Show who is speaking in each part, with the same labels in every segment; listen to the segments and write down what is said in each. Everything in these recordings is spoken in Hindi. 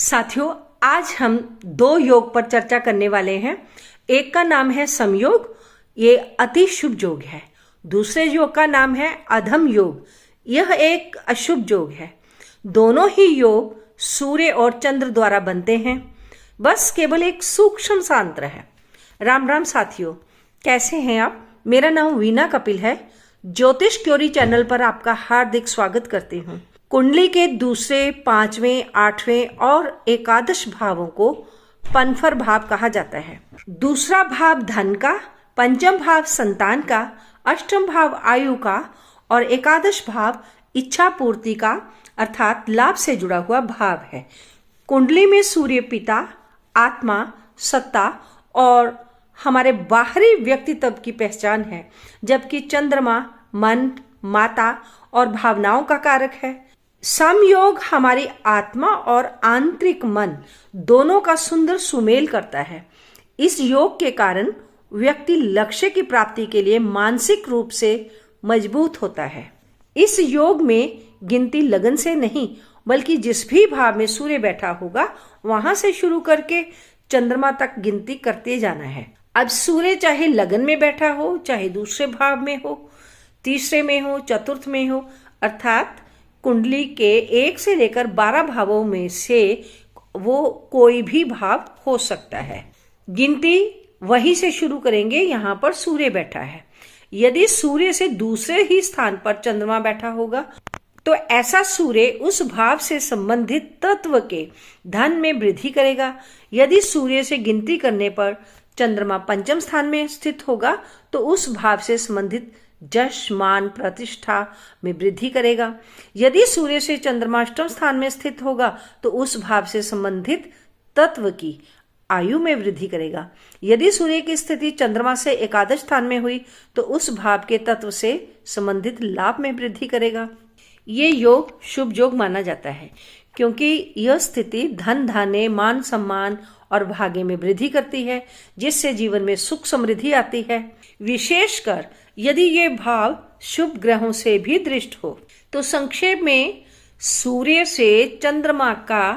Speaker 1: साथियों, आज हम दो योग पर चर्चा करने वाले हैं। एक का नाम है समयोग, ये अति शुभ योग है। दूसरे योग का नाम है अधम योग, यह एक अशुभ योग है। दोनों ही योग सूर्य और चंद्र द्वारा बनते हैं, बस केवल एक सूक्ष्म सा अंतर है। राम राम साथियों, कैसे हैं आप? मेरा नाम वीना कपिल है। ज्योतिष क्योरी चैनल पर आपका हार्दिक स्वागत करती हूँ। कुंडली के दूसरे, पांचवें, आठवें और एकादश भावों को पनफर भाव कहा जाता है। दूसरा भाव धन का, पंचम भाव संतान का, अष्टम भाव आयु का और एकादश भाव इच्छा पूर्ति का अर्थात लाभ से जुड़ा हुआ भाव है। कुंडली में सूर्य पिता, आत्मा, सत्ता और हमारे बाहरी व्यक्तित्व की पहचान है, जबकि चंद्रमा मन, माता और भावनाओं का कारक है। समयोग हमारी आत्मा और आंतरिक मन दोनों का सुंदर सुमेल करता है। इस योग के कारण व्यक्ति लक्ष्य की प्राप्ति के लिए मानसिक रूप से मजबूत होता है। इस योग में गिनती लगन से नहीं, बल्कि जिस भी भाव में सूर्य बैठा होगा वहां से शुरू करके चंद्रमा तक गिनती करते जाना है। अब सूर्य चाहे लगन में बैठा हो, चाहे दूसरे भाव में हो, तीसरे में हो, चतुर्थ में हो, अर्थात कुंडली के 1 से लेकर 12 भावों में से वो कोई भी भाव हो सकता है। गिनती वहीं से शुरू करेंगे, यहाँ पर सूर्य बैठा है। यदि सूर्य से दूसरे ही स्थान पर चंद्रमा बैठा होगा तो ऐसा सूर्य उस भाव से संबंधित तत्व के धन में वृद्धि करेगा। यदि सूर्य से गिनती करने पर चंद्रमा पंचम स्थान में स्थित होगा तो उस भाव से संबंधित जश, मान, प्रतिष्ठा में वृद्धि करेगा। यदि सूर्य से चंद्रमा अष्टम स्थान में स्थित होगा तो उस भाव से संबंधित तत्व की आयु में वृद्धि करेगा। यदि सूर्य की स्थिति चंद्रमा से एकादश स्थान में हुई तो उस भाव के तत्व से संबंधित लाभ में वृद्धि करेगा। ये योग शुभ योग माना जाता है क्योंकि यह स्थिति धन, धान्य, मान, सम्मान और भाग्य में वृद्धि करती है, जिससे जीवन में सुख समृद्धि आती है। विशेषकर यदि ये भाव शुभ ग्रहों से भी दृष्ट हो। तो संक्षेप में सूर्य से चंद्रमा का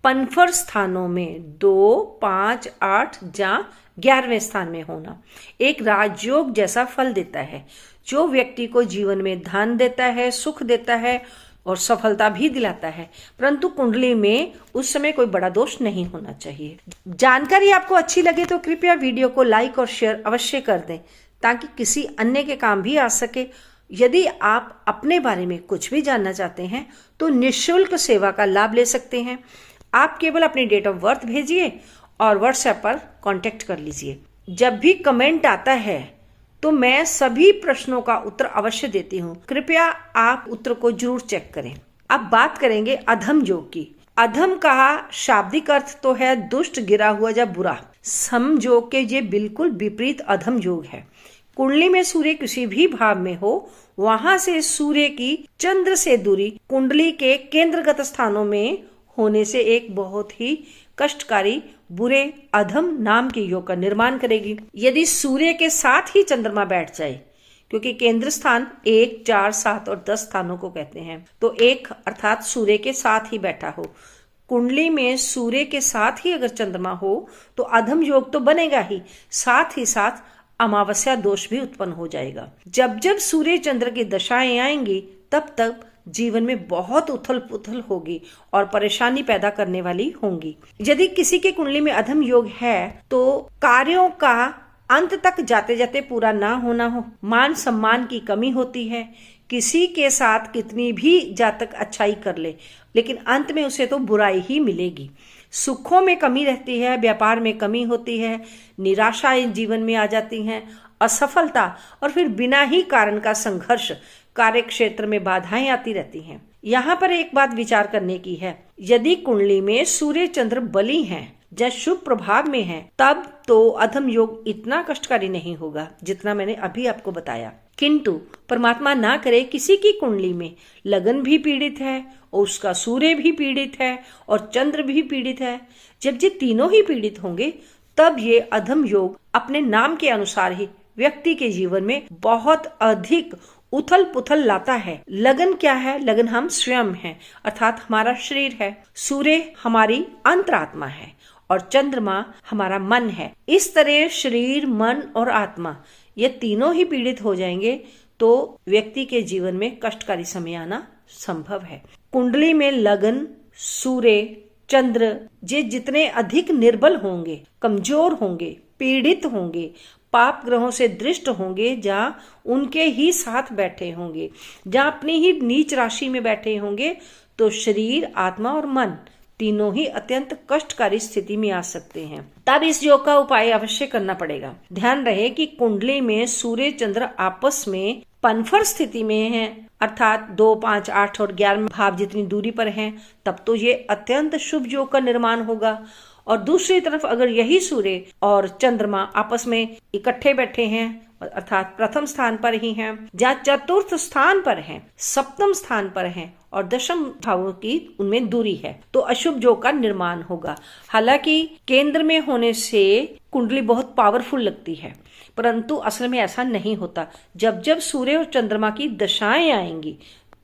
Speaker 1: पनफर स्थानों में 2, 5, 8 या 11वें स्थान में होना एक राजयोग जैसा फल देता है, जो व्यक्ति को जीवन में धन देता है, सुख देता है और सफलता भी दिलाता है। परंतु कुंडली में उस समय कोई बड़ा दोष नहीं होना चाहिए। जानकारी आपको अच्छी लगे तो कृपया वीडियो को लाइक और शेयर अवश्य कर दें ताकि किसी अन्य के काम भी आ सके। यदि आप अपने बारे में कुछ भी जानना चाहते हैं तो निःशुल्क सेवा का लाभ ले सकते हैं। आप केवल अपनी डेट ऑफ बर्थ भेजिए और व्हाट्सएप पर कांटेक्ट कर लीजिए। जब भी कमेंट आता है तो मैं सभी प्रश्नों का उत्तर अवश्य देती हूँ। कृपया आप उत्तर को जरूर चेक करें। अब बात करेंगे अधम योग की। अधम का शाब्दिक अर्थ तो है दुष्ट, गिरा हुआ या बुरा। सम योग के ये बिल्कुल विपरीत अधम योग है। कुंडली में सूर्य किसी भी भाव में हो, वहां से सूर्य की चंद्र से दूरी कुंडली के केंद्रगत स्थानों में होने से एक बहुत ही कष्टकारी बुरे अधम नाम के योग का निर्माण करेगी। यदि सूर्य के साथ ही चंद्रमा बैठ जाए, क्योंकि केंद्र स्थान 1, 4, 7 और 10 स्थानों को कहते हैं, तो 1 अर्थात सूर्य के साथ ही बैठा हो। कुंडली में सूर्य के साथ ही अगर चंद्रमा हो तो अधम योग तो बनेगा ही, साथ ही साथ अमावस्या दोष भी उत्पन्न हो जाएगा। जब जब सूर्य चंद्र की दशाएं आएंगी तब तक जीवन में बहुत उथल पुथल होगी और परेशानी पैदा करने वाली होंगी। यदि किसी के कुंडली में अधम योग है तो कार्यों का अंत तक जाते जाते पूरा ना होना हो, मान सम्मान की कमी होती है। किसी के साथ कितनी भी जातक अच्छाई कर ले, लेकिन अंत में उसे तो बुराई ही मिलेगी। सुखों में कमी रहती है, व्यापार में कमी होती है, निराशाएं जीवन में आ जाती हैं, असफलता और फिर बिना ही कारण का संघर्ष, कार्य क्षेत्र में बाधाएं आती रहती हैं। यहाँ पर एक बात विचार करने की है, यदि कुंडली में सूर्य चंद्र बली हैं या शुभ प्रभाव में हैं, तब तो अधम योग इतना कष्टकारी नहीं होगा जितना मैंने अभी आपको बताया। किंतु परमात्मा ना करे किसी की कुंडली में लगन भी पीड़ित है और उसका सूर्य भी पीड़ित है और चंद्र भी पीड़ित है। जब ये तीनों ही पीड़ित होंगे तब ये अधम योग अपने नाम के अनुसार ही व्यक्ति के जीवन में बहुत अधिक उथल पुथल लाता है। लगन क्या है? लगन हम स्वयं हैं, अर्थात हमारा शरीर है। सूर्य हमारी अंतरात्मा है और चंद्रमा हमारा मन है। इस तरह शरीर, मन और आत्मा ये तीनों ही पीड़ित हो जाएंगे तो व्यक्ति के जीवन में कष्टकारी समय आना संभव है। कुंडली में लगन, सूर्य, चंद्र ये जितने अधिक निर्बल होंगे, कमजोर होंगे, पीड़ित होंगे, पाप ग्रहों से दृष्ट होंगे, जहाँ उनके ही साथ बैठे होंगे, जहाँ अपनी ही नीच राशि में बैठे होंगे, तो शरीर, आत्मा और मन तीनों ही अत्यंत कष्टकारी स्थिति में आ सकते हैं। तब इस योग का उपाय अवश्य करना पड़ेगा। ध्यान रहे कि कुंडली में सूर्य चंद्र आपस में पनफर स्थिति में है, अर्थात 2, 5, 8 और 11 भाव जितनी दूरी पर हैं, तब तो ये अत्यंत शुभ योग का निर्माण होगा। और दूसरी तरफ अगर यही सूर्य और चंद्रमा आपस में इकट्ठे बैठे हैं, अर्थात प्रथम स्थान पर ही हैं, या चतुर्थ स्थान पर हैं, सप्तम स्थान पर हैं और दशम भावों की उनमें दूरी है, तो अशुभ योग का निर्माण होगा। हालांकि केंद्र में होने से कुंडली बहुत पावरफुल लगती है, परंतु असल में ऐसा नहीं होता। जब जब सूर्य और चंद्रमा की दशाएं आएंगी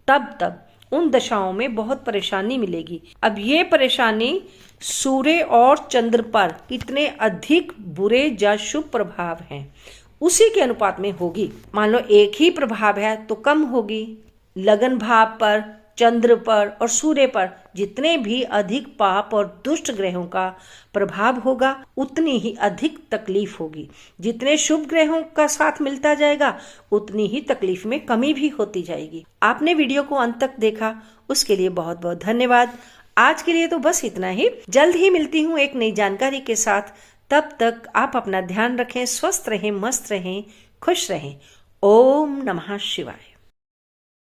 Speaker 1: तब तब उन दशाओं में बहुत परेशानी मिलेगी। अब ये परेशानी सूर्य और चंद्र पर कितने अधिक बुरे या शुभ प्रभाव हैं उसी के अनुपात में होगी। मान लो एक ही प्रभाव है तो कम होगी। लगन भाव पर, चंद्र पर और सूर्य पर जितने भी अधिक पाप और दुष्ट ग्रहों का प्रभाव होगा उतनी ही अधिक तकलीफ होगी। जितने शुभ ग्रहों का साथ मिलता जाएगा उतनी ही तकलीफ में कमी भी होती जाएगी। आपने वीडियो को अंत तक देखा उसके लिए बहुत बहुत धन्यवाद। आज के लिए तो बस इतना ही। जल्द ही मिलती हूँ एक नई जानकारी के साथ। तब तक आप अपना ध्यान रखें, स्वस्थ रहें, मस्त रहें, खुश रहें। ओम नमः शिवाय।